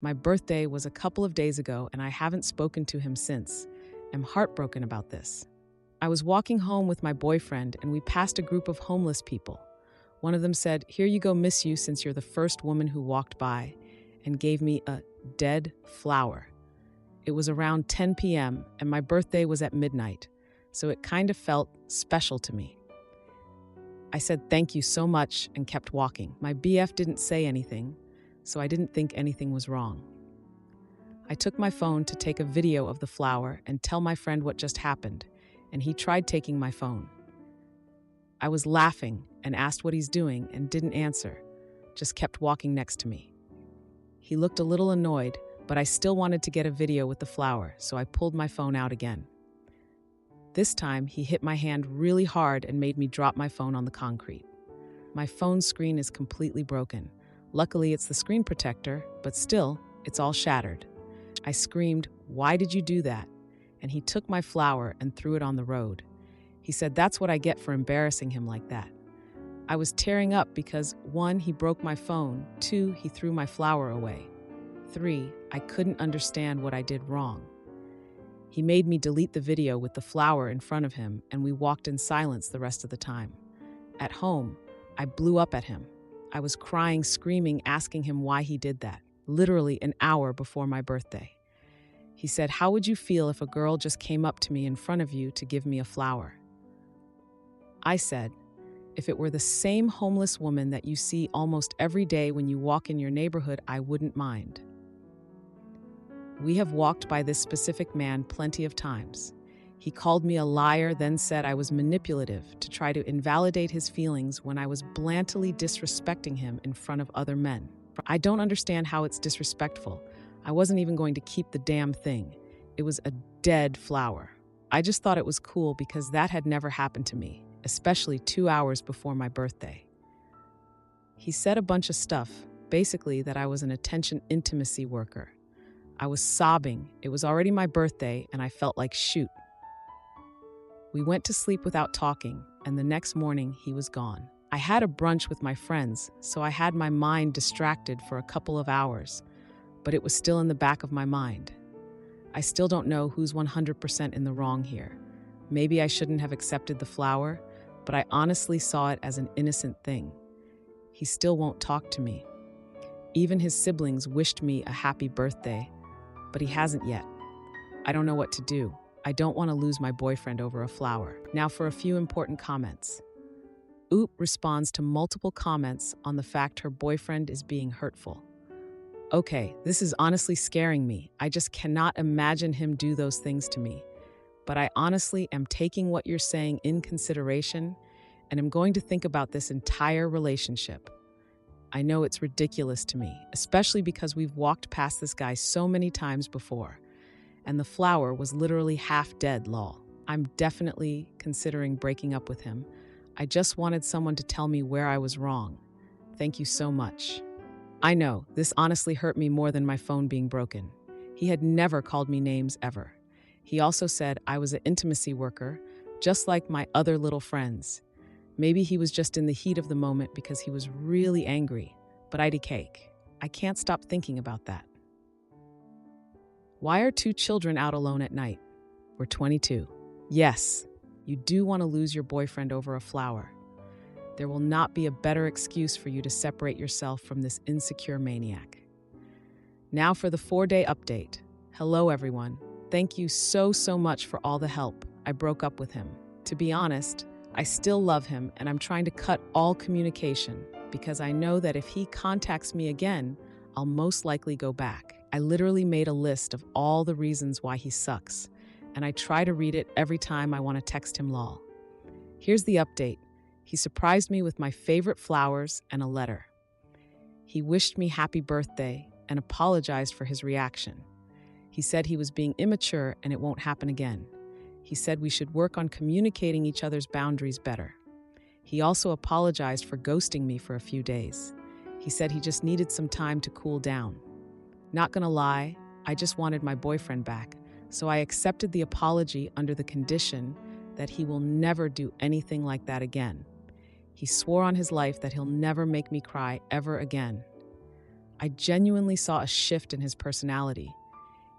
My birthday was a couple of days ago, and I haven't spoken to him since. I'm heartbroken about this. I was walking home with my boyfriend, and we passed a group of homeless people. One of them said, "Here you go, miss you, since you're the first woman who walked by," and gave me a dead flower. It was around 10 p.m., and my birthday was at midnight, so it kind of felt special to me. I said thank you so much and kept walking. My BF didn't say anything, so I didn't think anything was wrong. I took my phone to take a video of the flower and tell my friend what just happened, and he tried taking my phone. I was laughing and asked what he's doing and didn't answer, just kept walking next to me. He looked a little annoyed, but I still wanted to get a video with the flower, so I pulled my phone out again. This time, he hit my hand really hard and made me drop my phone on the concrete. My phone screen is completely broken. Luckily, it's the screen protector, but still, it's all shattered. I screamed, "Why did you do that?" And he took my flower and threw it on the road. He said that's what I get for embarrassing him like that. I was tearing up because 1, he broke my phone, 2, he threw my flower away. 3, I couldn't understand what I did wrong. He made me delete the video with the flower in front of him, and we walked in silence the rest of the time. At home, I blew up at him. I was crying, screaming, asking him why he did that, literally an hour before my birthday. He said, "How would you feel if a girl just came up to me in front of you to give me a flower?" I said, "If it were the same homeless woman that you see almost every day when you walk in your neighborhood, I wouldn't mind." We have walked by this specific man plenty of times. He called me a liar, then said I was manipulative to try to invalidate his feelings when I was blandly disrespecting him in front of other men. I don't understand how it's disrespectful. I wasn't even going to keep the damn thing. It was a dead flower. I just thought it was cool because that had never happened to me, especially 2 hours before my birthday. He said a bunch of stuff, basically that I was an attention intimacy worker. I was sobbing. It was already my birthday, and I felt like shoot. We went to sleep without talking, and the next morning he was gone. I had a brunch with my friends, so I had my mind distracted for a couple of hours, but it was still in the back of my mind. I still don't know who's 100% in the wrong here. Maybe I shouldn't have accepted the flower, but I honestly saw it as an innocent thing. He still won't talk to me. Even his siblings wished me a happy birthday, but he hasn't yet. I don't know what to do. I don't want to lose my boyfriend over a flower. Now for a few important comments. Oop responds to multiple comments on the fact her boyfriend is being hurtful. Okay, this is honestly scaring me. I just cannot imagine him do those things to me. But I honestly am taking what you're saying in consideration, and am going to think about this entire relationship. I know it's ridiculous to me, especially because we've walked past this guy so many times before, and the flower was literally half dead, lol. I'm definitely considering breaking up with him. I just wanted someone to tell me where I was wrong. Thank you so much. I know, this honestly hurt me more than my phone being broken. He had never called me names ever. He also said I was an intimacy worker, just like my other little friends. Maybe he was just in the heat of the moment because he was really angry, but I'd cake. I can't stop thinking about that. Why are 2 children out alone at night? We're 22. Yes, you do want to lose your boyfriend over a flower. There will not be a better excuse for you to separate yourself from this insecure maniac. Now for the 4-day update. Hello, everyone. Thank you so much for all the help. I broke up with him. To be honest, I still love him, and I'm trying to cut all communication because I know that if he contacts me again, I'll most likely go back. I literally made a list of all the reasons why he sucks, and I try to read it every time I want to text him lol. Here's the update. He surprised me with my favorite flowers and a letter. He wished me happy birthday and apologized for his reaction. He said he was being immature and it won't happen again. He said we should work on communicating each other's boundaries better. He also apologized for ghosting me for a few days. He said he just needed some time to cool down. Not gonna lie, I just wanted my boyfriend back, so I accepted the apology under the condition that he will never do anything like that again. He swore on his life that he'll never make me cry ever again. I genuinely saw a shift in his personality.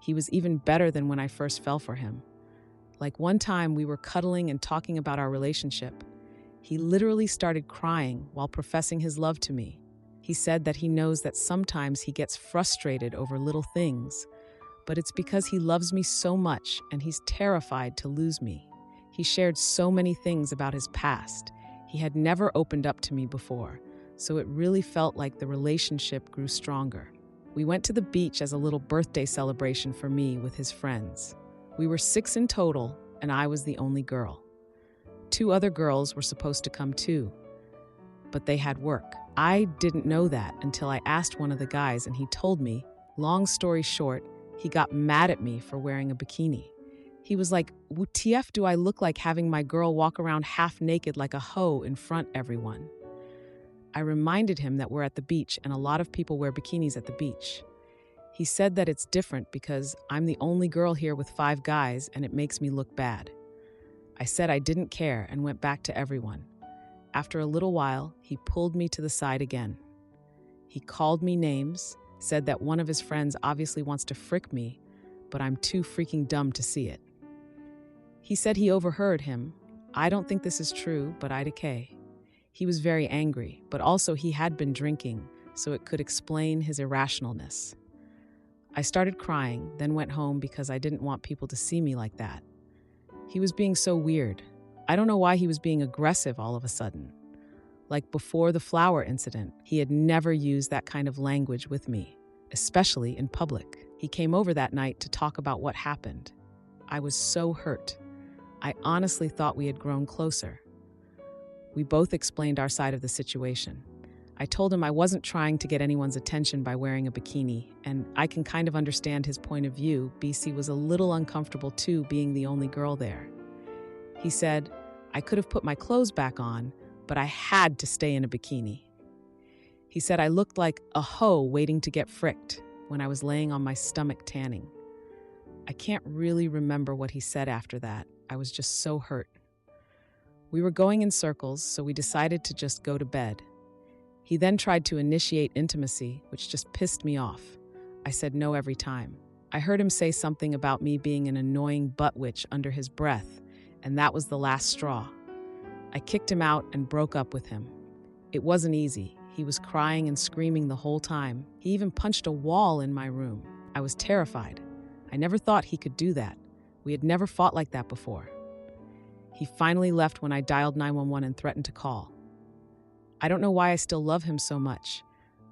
He was even better than when I first fell for him. Like one time we were cuddling and talking about our relationship. He literally started crying while professing his love to me. He said that he knows that sometimes he gets frustrated over little things, but it's because he loves me so much and he's terrified to lose me. He shared so many things about his past. He had never opened up to me before, so it really felt like the relationship grew stronger. We went to the beach as a little birthday celebration for me with his friends. We were 6 in total, and I was the only girl. 2 other girls were supposed to come too, but they had work. I didn't know that until I asked one of the guys, and he told me. Long story short, he got mad at me for wearing a bikini. He was like, "WTF do I look like having my girl walk around half naked like a hoe in front everyone?" I reminded him that we're at the beach and a lot of people wear bikinis at the beach. He said that it's different because I'm the only girl here with 5 guys and it makes me look bad. I said I didn't care and went back to everyone. After a little while, he pulled me to the side again. He called me names, said that one of his friends obviously wants to frick me, but I'm too freaking dumb to see it. He said he overheard him. I don't think this is true, but I decay. He was very angry, but also he had been drinking, so it could explain his irrationalness. I started crying, then went home because I didn't want people to see me like that. He was being so weird. I don't know why he was being aggressive all of a sudden. Like before the flower incident, he had never used that kind of language with me, especially in public. He came over that night to talk about what happened. I was so hurt. I honestly thought we had grown closer. We both explained our side of the situation. I told him I wasn't trying to get anyone's attention by wearing a bikini, and I can kind of understand his point of view. BC was a little uncomfortable too, being the only girl there. He said, I could have put my clothes back on, but I had to stay in a bikini. He said I looked like a hoe waiting to get fricked when I was laying on my stomach tanning. I can't really remember what he said after that. I was just so hurt. We were going in circles, so we decided to just go to bed. He then tried to initiate intimacy, which just pissed me off. I said no every time. I heard him say something about me being an annoying butt witch under his breath, and that was the last straw. I kicked him out and broke up with him. It wasn't easy. He was crying and screaming the whole time. He even punched a wall in my room. I was terrified. I never thought he could do that. We had never fought like that before. He finally left when I dialed 911 and threatened to call. I don't know why I still love him so much.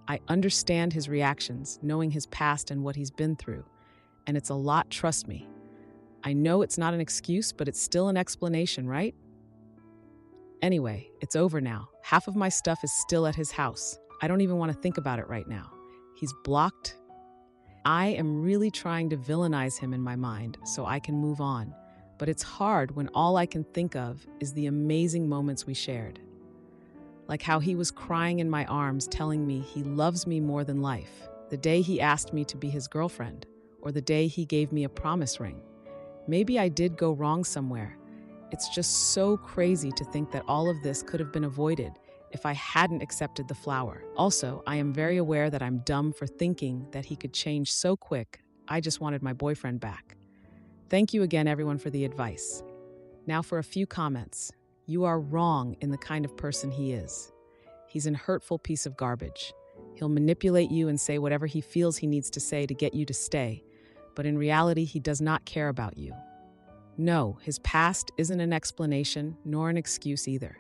I understand his reactions, knowing his past and what he's been through. And it's a lot, trust me. I know it's not an excuse, but it's still an explanation, right? Anyway, it's over now. Half of my stuff is still at his house. I don't even want to think about it right now. He's blocked. I am really trying to villainize him in my mind so I can move on. But it's hard when all I can think of is the amazing moments we shared. Like how he was crying in my arms telling me he loves me more than life. The day he asked me to be his girlfriend, or the day he gave me a promise ring. Maybe I did go wrong somewhere. It's just so crazy to think that all of this could have been avoided if I hadn't accepted the flower. Also, I am very aware that I'm dumb for thinking that he could change so quick. I just wanted my boyfriend back. Thank you again, everyone, for the advice. Now for a few comments. You are wrong in the kind of person he is. He's a hurtful piece of garbage. He'll manipulate you and say whatever he feels he needs to say to get you to stay, but in reality, he does not care about you. No, his past isn't an explanation nor an excuse either.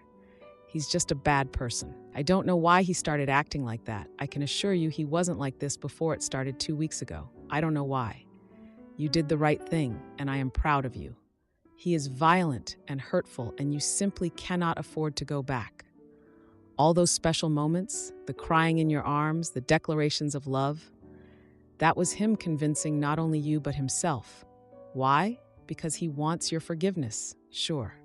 He's just a bad person. I don't know why he started acting like that. I can assure you he wasn't like this before it started 2 weeks ago. I don't know why. You did the right thing, and I am proud of you. He is violent and hurtful, and you simply cannot afford to go back. All those special moments, the crying in your arms, the declarations of love, that was him convincing not only you but himself. Why? Because he wants your forgiveness, sure.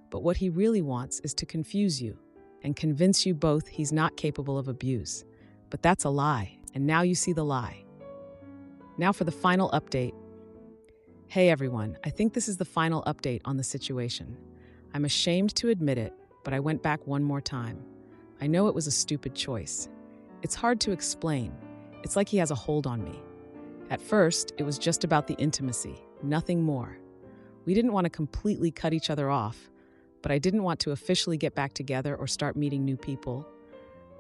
But what he really wants is to confuse you and convince you both he's not capable of abuse. But that's a lie, and now you see the lie. Now for the final update. Hey everyone, I think this is the final update on the situation. I'm ashamed to admit it, but I went back one more time. I know it was a stupid choice. It's hard to explain. It's like he has a hold on me. At first, it was just about the intimacy, nothing more. We didn't want to completely cut each other off, but I didn't want to officially get back together or start meeting new people.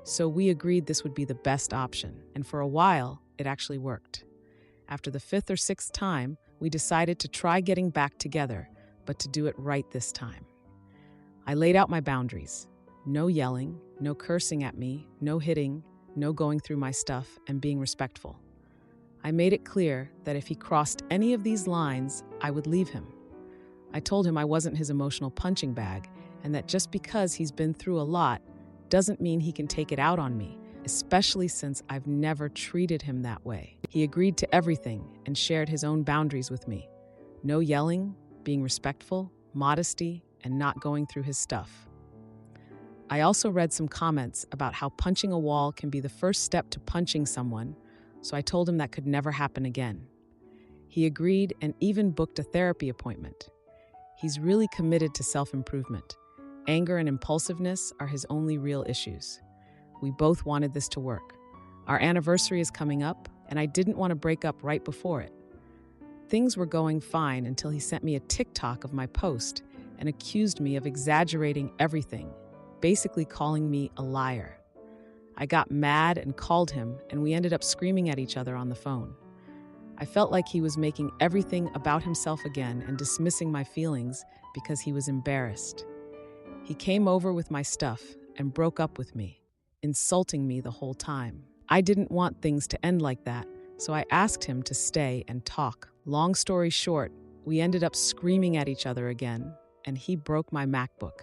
So we agreed this would be the best option, and for a while, it actually worked. After the 5th or 6th time, we decided to try getting back together, but to do it right this time. I laid out my boundaries. No yelling, no cursing at me, no hitting, no going through my stuff, and being respectful. I made it clear that if he crossed any of these lines, I would leave him. I told him I wasn't his emotional punching bag, and that just because he's been through a lot doesn't mean he can take it out on me, especially since I've never treated him that way. He agreed to everything and shared his own boundaries with me. No yelling, being respectful, modesty, and not going through his stuff. I also read some comments about how punching a wall can be the first step to punching someone, so I told him that could never happen again. He agreed and even booked a therapy appointment. He's really committed to self-improvement. Anger and impulsiveness are his only real issues. We both wanted this to work. Our anniversary is coming up, and I didn't want to break up right before it. Things were going fine until he sent me a TikTok of my post and accused me of exaggerating everything, basically calling me a liar. I got mad and called him, and we ended up screaming at each other on the phone. I felt like he was making everything about himself again and dismissing my feelings because he was embarrassed. He came over with my stuff and broke up with me, insulting me the whole time. I didn't want things to end like that, so I asked him to stay and talk. Long story short, we ended up screaming at each other again, and he broke my MacBook.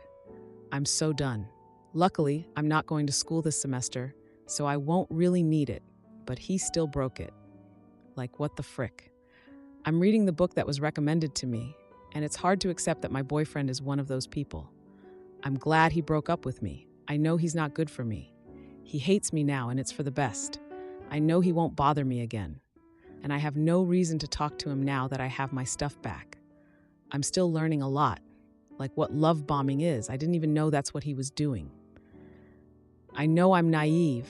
I'm so done. Luckily, I'm not going to school this semester, so I won't really need it, but he still broke it. Like, what the frick? I'm reading the book that was recommended to me, and it's hard to accept that my boyfriend is one of those people. I'm glad he broke up with me. I know he's not good for me. He hates me now, and it's for the best. I know he won't bother me again, and I have no reason to talk to him now that I have my stuff back. I'm still learning a lot, like what love bombing is. I didn't even know that's what he was doing. I know I'm naive,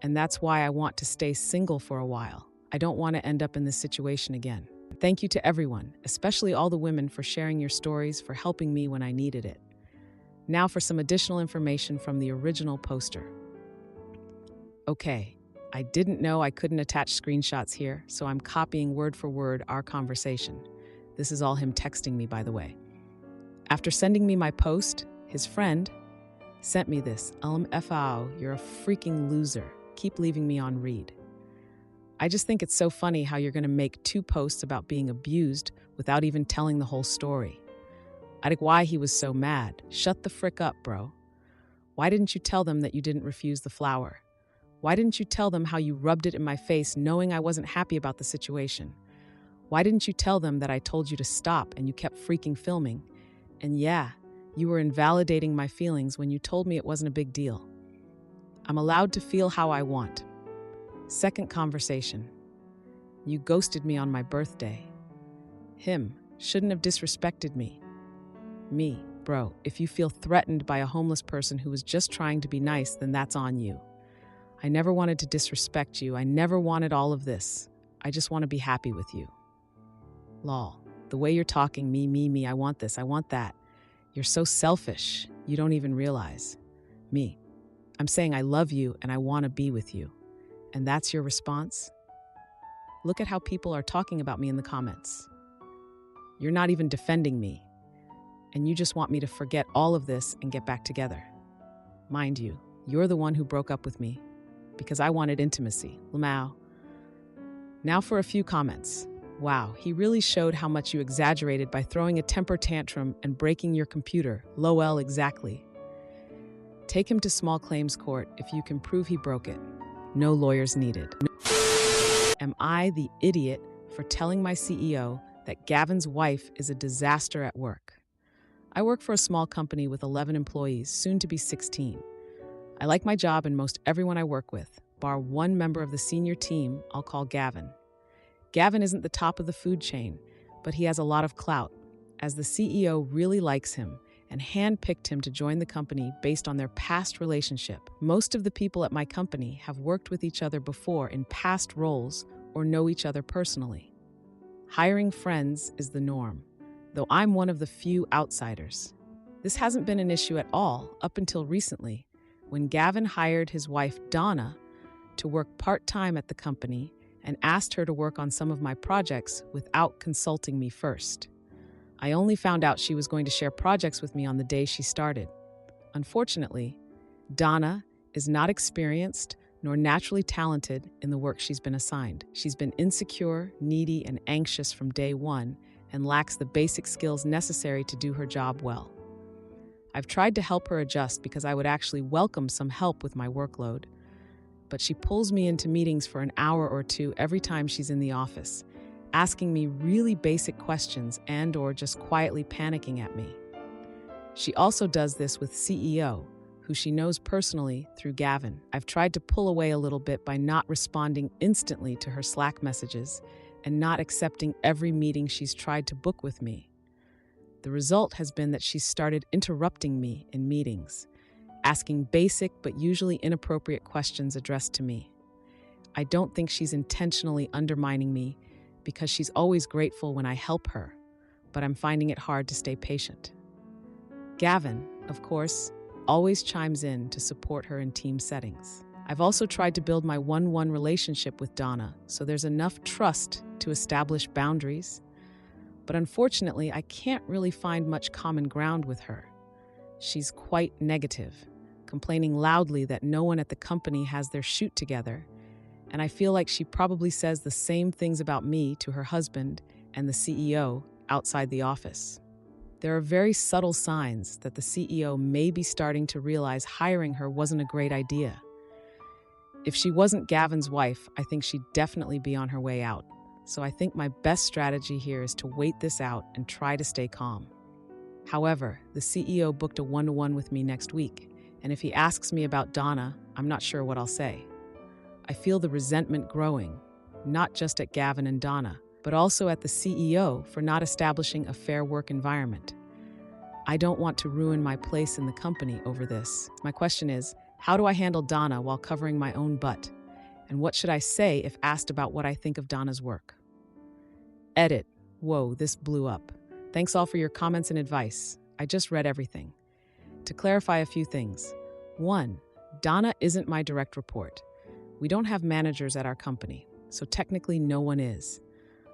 and that's why I want to stay single for a while. I don't want to end up in this situation again. Thank you to everyone, especially all the women, for sharing your stories, for helping me when I needed it. Now for some additional information from the original poster. Okay, I didn't know I couldn't attach screenshots here, so I'm copying word for word our conversation. This is all him texting me, by the way. After sending me my post, his friend sent me this. FAO, you're a freaking loser. Keep leaving me on read. I just think it's so funny how you're going to make 2 posts about being abused without even telling the whole story. I think why he was so mad. Shut the frick up, bro. Why didn't you tell them that you didn't refuse the flower? Why didn't you tell them how you rubbed it in my face knowing I wasn't happy about the situation? Why didn't you tell them that I told you to stop and you kept freaking filming? And yeah, you were invalidating my feelings when you told me it wasn't a big deal. I'm allowed to feel how I want. Second conversation. You ghosted me on my birthday. Him shouldn't have disrespected me. Me, bro, if you feel threatened by a homeless person who was just trying to be nice, then that's on you. I never wanted to disrespect you. I never wanted all of this. I just want to be happy with you. Lol, the way you're talking, me, I want this, I want that. You're so selfish, you don't even realize. Me, I'm saying I love you and I want to be with you. And that's your response? Look at how people are talking about me in the comments. You're not even defending me. And you just want me to forget all of this and get back together. Mind you, you're the one who broke up with me because I wanted intimacy. Lamau. Now for a few comments. Wow, he really showed how much you exaggerated by throwing a temper tantrum and breaking your computer. LOL, exactly. Take him to small claims court if you can prove he broke it. No lawyers needed. Am I the idiot for telling my CEO that Gavin's wife is a disaster at work? I work for a small company with 11 employees, soon to be 16. I like my job and most everyone I work with, bar one member of the senior team I'll call Gavin. Gavin isn't the top of the food chain, but he has a lot of clout, as the CEO really likes him and handpicked him to join the company based on their past relationship. Most of the people at my company have worked with each other before in past roles or know each other personally. Hiring friends is the norm, though I'm one of the few outsiders. This hasn't been an issue at all up until recently, when Gavin hired his wife, Donna, to work part-time at the company and asked her to work on some of my projects without consulting me first. I only found out she was going to share projects with me on the day she started. Unfortunately, Donna is not experienced nor naturally talented in the work she's been assigned. She's been insecure, needy, and anxious from day one and lacks the basic skills necessary to do her job well. I've tried to help her adjust because I would actually welcome some help with my workload, but she pulls me into meetings for an hour or two every time she's in the office, asking me really basic questions and/or just quietly panicking at me. She also does this with CEO, who she knows personally through Gavin. I've tried to pull away a little bit by not responding instantly to her Slack messages and not accepting every meeting she's tried to book with me. The result has been that she's started interrupting me in meetings, asking basic but usually inappropriate questions addressed to me. I don't think she's intentionally undermining me because she's always grateful when I help her, but I'm finding it hard to stay patient. Gavin, of course, always chimes in to support her in team settings. I've also tried to build my one-on-one relationship with Donna, so there's enough trust to establish boundaries, but unfortunately, I can't really find much common ground with her. She's quite negative, complaining loudly that no one at the company has their shoot together, and I feel like she probably says the same things about me to her husband and the CEO outside the office. There are very subtle signs that the CEO may be starting to realize hiring her wasn't a great idea. If she wasn't Gavin's wife, I think she'd definitely be on her way out. So I think my best strategy here is to wait this out and try to stay calm. However, the CEO booked a one-to-one with me next week, and if he asks me about Donna, I'm not sure what I'll say. I feel the resentment growing, not just at Gavin and Donna, but also at the CEO for not establishing a fair work environment. I don't want to ruin my place in the company over this. My question is, how do I handle Donna while covering my own butt? And what should I say if asked about what I think of Donna's work? Edit. Whoa, this blew up. Thanks all for your comments and advice. I just read everything. To clarify a few things. 1. Donna isn't my direct report. We don't have managers at our company, so technically no one is.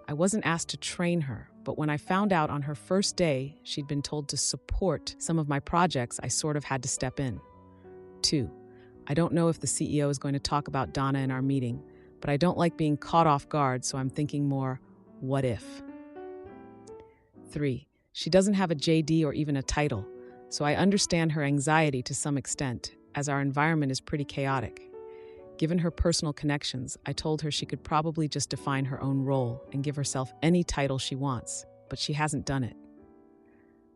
I wasn't asked to train her, but when I found out on her first day she'd been told to support some of my projects, I sort of had to step in. 2. I don't know if the CEO is going to talk about Donna in our meeting, but I don't like being caught off guard, so I'm thinking more, what if? 3. She doesn't have a JD or even a title, so I understand her anxiety to some extent, as our environment is pretty chaotic. Given her personal connections, I told her she could probably just define her own role and give herself any title she wants, but she hasn't done it.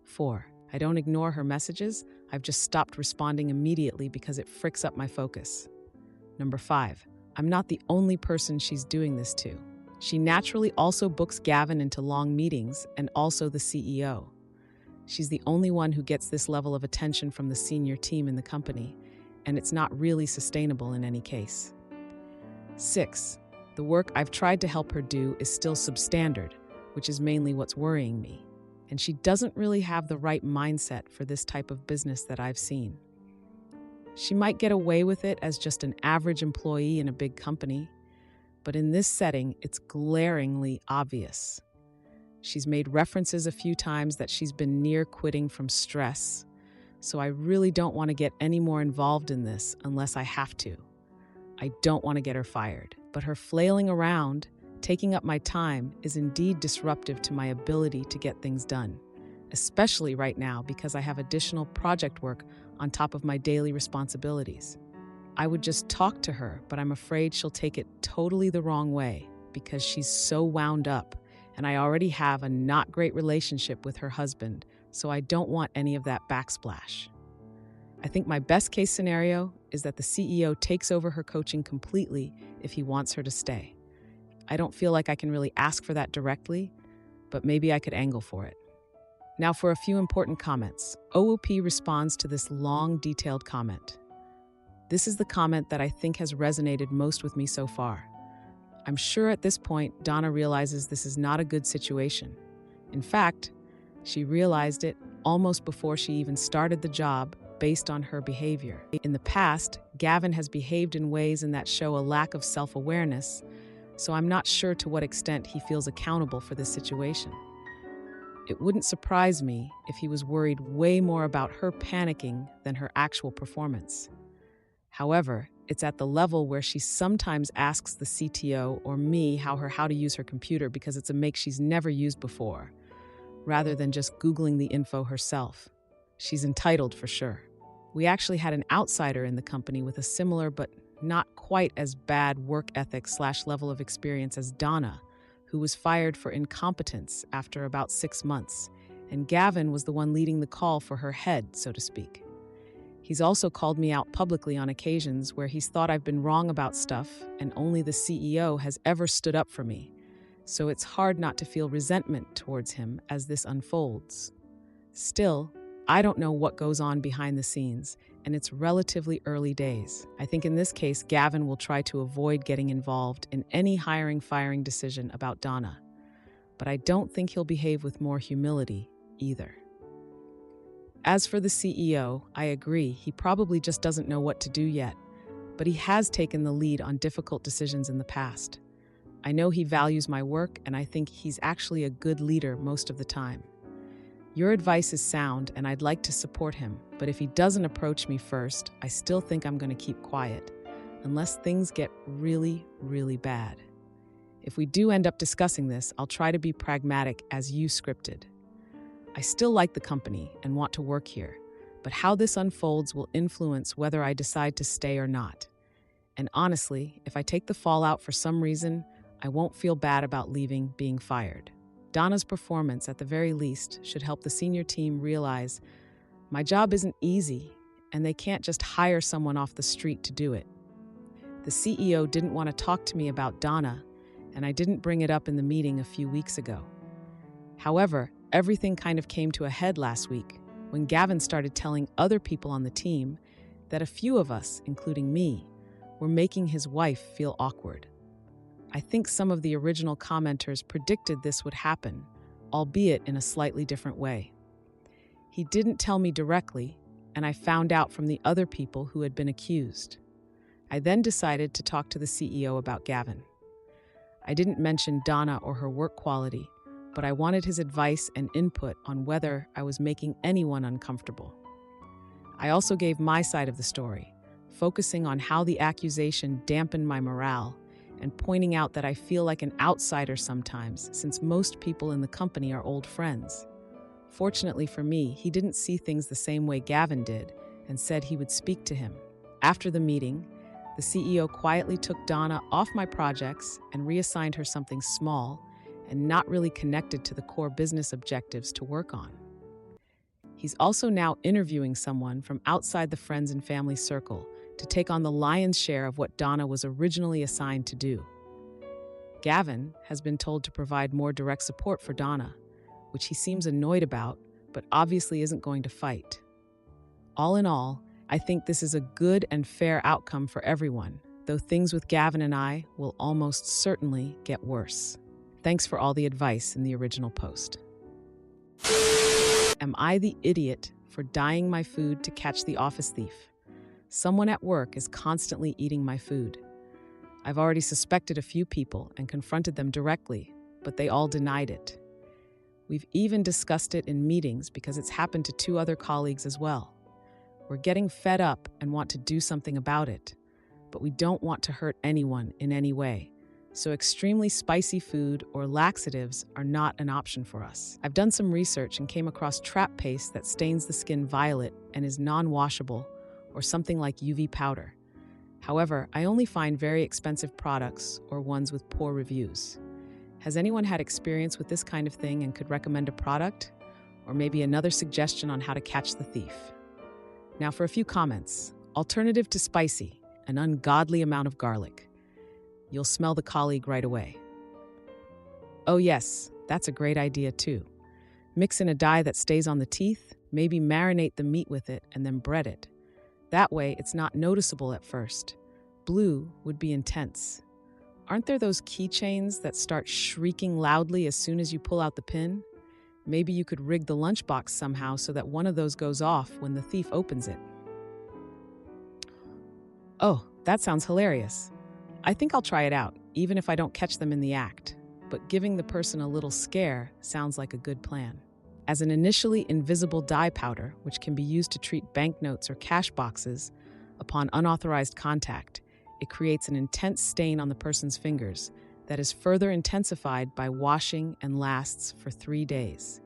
4. I don't ignore her messages, I've just stopped responding immediately because it fricks up my focus. 5. I'm not the only person she's doing this to. She naturally also books Gavin into long meetings and also the CEO. She's the only one who gets this level of attention from the senior team in the company, and it's not really sustainable in any case. 6. The work I've tried to help her do is still substandard, which is mainly what's worrying me, and she doesn't really have the right mindset for this type of business that I've seen. She might get away with it as just an average employee in a big company, but in this setting, it's glaringly obvious. She's made references a few times that she's been near quitting from stress, so I really don't want to get any more involved in this unless I have to. I don't want to get her fired, but her flailing around, taking up my time, is indeed disruptive to my ability to get things done, especially right now because I have additional project work on top of my daily responsibilities. I would just talk to her, but I'm afraid she'll take it totally the wrong way because she's so wound up, and I already have a not great relationship with her husband, so I don't want any of that backsplash. I think my best case scenario is that the CEO takes over her coaching completely if he wants her to stay. I don't feel like I can really ask for that directly, but maybe I could angle for it. Now for a few important comments. OOP responds to this long, detailed comment. This is the comment that I think has resonated most with me so far. I'm sure at this point, Donna realizes this is not a good situation. In fact, she realized it almost before she even started the job based on her behavior. In the past, Gavin has behaved in ways that show a lack of self-awareness, so I'm not sure to what extent he feels accountable for this situation. It wouldn't surprise me if he was worried way more about her panicking than her actual performance. However, it's at the level where she sometimes asks the CTO or me how to use her computer because it's a make she's never used before, rather than just Googling the info herself. She's entitled for sure. We actually had an outsider in the company with a similar but not quite as bad work ethic / level of experience as Donna, who was fired for incompetence after about 6 months, and Gavin was the one leading the call for her head, so to speak. He's also called me out publicly on occasions where he's thought I've been wrong about stuff, and only the CEO has ever stood up for me. So it's hard not to feel resentment towards him as this unfolds. Still, I don't know what goes on behind the scenes, and it's relatively early days. I think in this case, Gavin will try to avoid getting involved in any hiring-firing decision about Donna. But I don't think he'll behave with more humility either. As for the CEO, I agree, he probably just doesn't know what to do yet, but he has taken the lead on difficult decisions in the past. I know he values my work, and I think he's actually a good leader most of the time. Your advice is sound, and I'd like to support him, but if he doesn't approach me first, I still think I'm going to keep quiet, unless things get really, really bad. If we do end up discussing this, I'll try to be pragmatic as you scripted. I still like the company and want to work here, but how this unfolds will influence whether I decide to stay or not. And honestly, if I take the fallout for some reason, I won't feel bad about leaving being fired. Donna's performance, at the very least, should help the senior team realize my job isn't easy, and they can't just hire someone off the street to do it. The CEO didn't want to talk to me about Donna, and I didn't bring it up in the meeting a few weeks ago. However, everything kind of came to a head last week when Gavin started telling other people on the team that a few of us, including me, were making his wife feel awkward. I think some of the original commenters predicted this would happen, albeit in a slightly different way. He didn't tell me directly, and I found out from the other people who had been accused. I then decided to talk to the CEO about Gavin. I didn't mention Donna or her work quality, but I wanted his advice and input on whether I was making anyone uncomfortable. I also gave my side of the story, focusing on how the accusation dampened my morale and pointing out that I feel like an outsider sometimes, since most people in the company are old friends. Fortunately for me, he didn't see things the same way Gavin did and said he would speak to him. After the meeting, the CEO quietly took Donna off my projects and reassigned her something small and not really connected to the core business objectives to work on. He's also now interviewing someone from outside the friends and family circle to take on the lion's share of what Donna was originally assigned to do. Gavin has been told to provide more direct support for Donna, which he seems annoyed about, but obviously isn't going to fight. All in all, I think this is a good and fair outcome for everyone, though things with Gavin and I will almost certainly get worse. Thanks for all the advice in the original post. Am I the idiot for dyeing my food to catch the office thief? Someone at work is constantly eating my food. I've already suspected a few people and confronted them directly, but they all denied it. We've even discussed it in meetings because it's happened to 2 other colleagues as well. We're getting fed up and want to do something about it, but we don't want to hurt anyone in any way. So extremely spicy food or laxatives are not an option for us. I've done some research and came across trap paste that stains the skin violet and is non-washable, or something like UV powder. However, I only find very expensive products or ones with poor reviews. Has anyone had experience with this kind of thing and could recommend a product? Or maybe another suggestion on how to catch the thief? Now for a few comments. Alternative to spicy, an ungodly amount of garlic. You'll smell the colleague right away. Oh yes, that's a great idea too. Mix in a dye that stays on the teeth, maybe marinate the meat with it, and then bread it. That way, it's not noticeable at first. Blue would be intense. Aren't there those keychains that start shrieking loudly as soon as you pull out the pin? Maybe you could rig the lunchbox somehow so that one of those goes off when the thief opens it. Oh, that sounds hilarious. I think I'll try it out, even if I don't catch them in the act. But giving the person a little scare sounds like a good plan. As an initially invisible dye powder, which can be used to treat banknotes or cash boxes, upon unauthorized contact, it creates an intense stain on the person's fingers that is further intensified by washing and lasts for 3 days.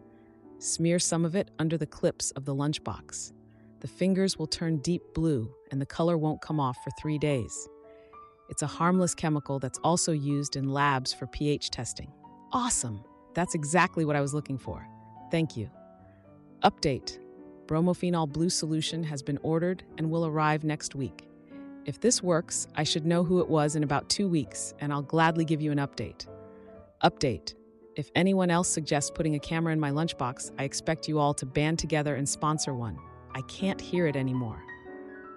Smear some of it under the clips of the lunchbox. The fingers will turn deep blue and the color won't come off for 3 days. It's a harmless chemical that's also used in labs for pH testing. Awesome! That's exactly what I was looking for. Thank you. Update. Bromophenol blue solution has been ordered and will arrive next week. If this works, I should know who it was in about 2 weeks, and I'll gladly give you an update. Update. If anyone else suggests putting a camera in my lunchbox, I expect you all to band together and sponsor one. I can't hear it anymore.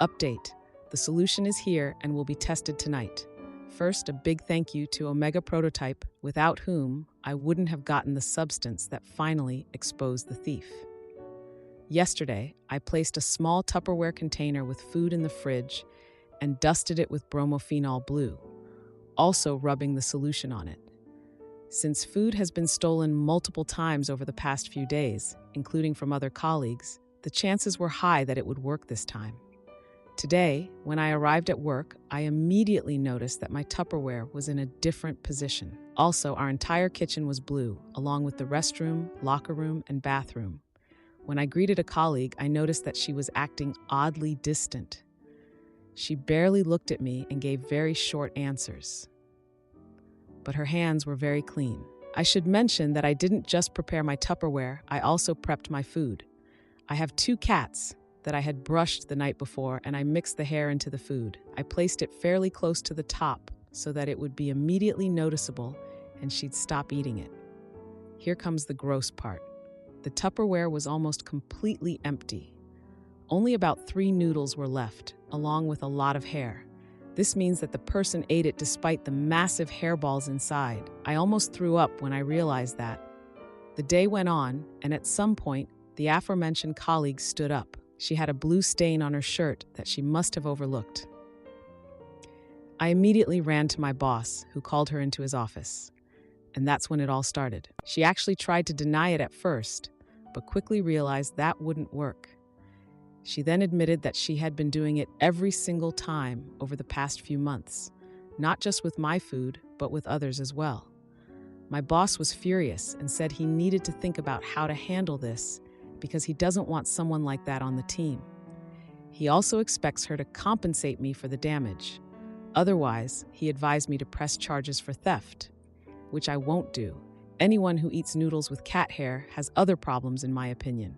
Update. The solution is here and will be tested tonight. First, a big thank you to Omega Prototype, without whom I wouldn't have gotten the substance that finally exposed the thief. Yesterday, I placed a small Tupperware container with food in the fridge and dusted it with bromophenol blue, also rubbing the solution on it. Since food has been stolen multiple times over the past few days, including from other colleagues, the chances were high that it would work this time. Today, when I arrived at work, I immediately noticed that my Tupperware was in a different position. Also, our entire kitchen was blue, along with the restroom, locker room, and bathroom. When I greeted a colleague, I noticed that she was acting oddly distant. She barely looked at me and gave very short answers. But her hands were very clean. I should mention that I didn't just prepare my Tupperware, I also prepped my food. I have 2 cats that I had brushed the night before, and I mixed the hair into the food. I placed it fairly close to the top so that it would be immediately noticeable and she'd stop eating it. Here comes the gross part. The Tupperware was almost completely empty. Only about 3 noodles were left, along with a lot of hair. This means that the person ate it despite the massive hairballs inside. I almost threw up when I realized that. The day went on, and at some point, the aforementioned colleague stood up. She had a blue stain on her shirt that she must have overlooked. I immediately ran to my boss, who called her into his office. And that's when it all started. She actually tried to deny it at first, but quickly realized that wouldn't work. She then admitted that she had been doing it every single time over the past few months, not just with my food, but with others as well. My boss was furious and said he needed to think about how to handle this because he doesn't want someone like that on the team. He also expects her to compensate me for the damage. Otherwise, he advised me to press charges for theft, which I won't do. Anyone who eats noodles with cat hair has other problems, in my opinion.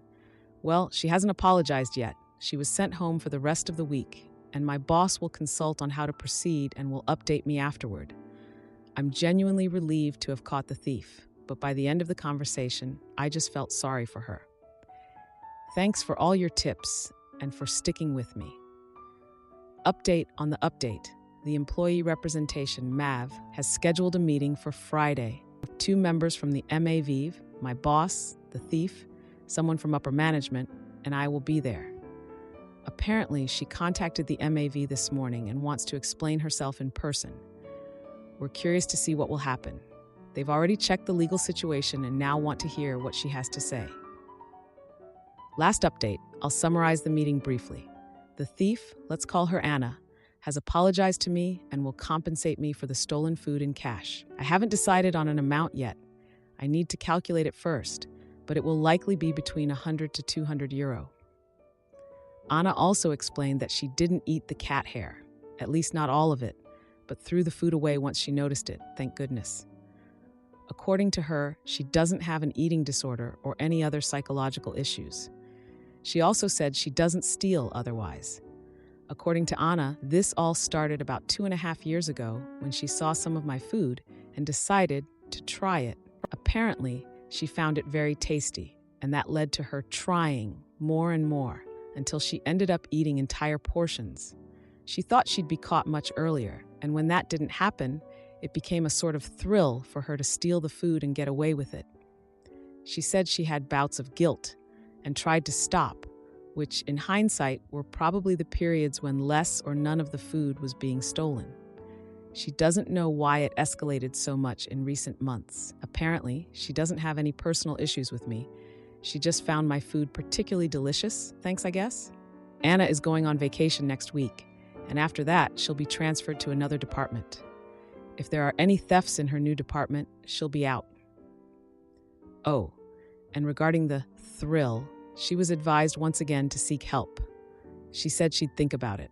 Well, she hasn't apologized yet. She was sent home for the rest of the week, and my boss will consult on how to proceed and will update me afterward. I'm genuinely relieved to have caught the thief, but by the end of the conversation, I just felt sorry for her. Thanks for all your tips and for sticking with me. Update on the update. The Employee Representation, MAV, has scheduled a meeting for Friday. 2 members from the MAV, my boss, the thief, someone from upper management, and I will be there. Apparently, she contacted the MAV this morning and wants to explain herself in person. We're curious to see what will happen. They've already checked the legal situation and now want to hear what she has to say. Last update, I'll summarize the meeting briefly. The thief, let's call her Anna, has apologized to me and will compensate me for the stolen food in cash. I haven't decided on an amount yet. I need to calculate it first, but it will likely be between 100 to 200 euro. Anna also explained that she didn't eat the cat hair, at least not all of it, but threw the food away once she noticed it, thank goodness. According to her, she doesn't have an eating disorder or any other psychological issues. She also said she doesn't steal otherwise. According to Anna, this all started about 2.5 years ago when she saw some of my food and decided to try it. Apparently, she found it very tasty, and that led to her trying more and more until she ended up eating entire portions. She thought she'd be caught much earlier, and when that didn't happen, it became a sort of thrill for her to steal the food and get away with it. She said she had bouts of guilt and tried to stop, which in hindsight were probably the periods when less or none of the food was being stolen. She doesn't know why it escalated so much in recent months. Apparently, she doesn't have any personal issues with me. She just found my food particularly delicious, thanks, I guess. Anna is going on vacation next week, and after that, she'll be transferred to another department. If there are any thefts in her new department, she'll be out. Oh, and regarding the thrill, she was advised once again to seek help. She said she'd think about it.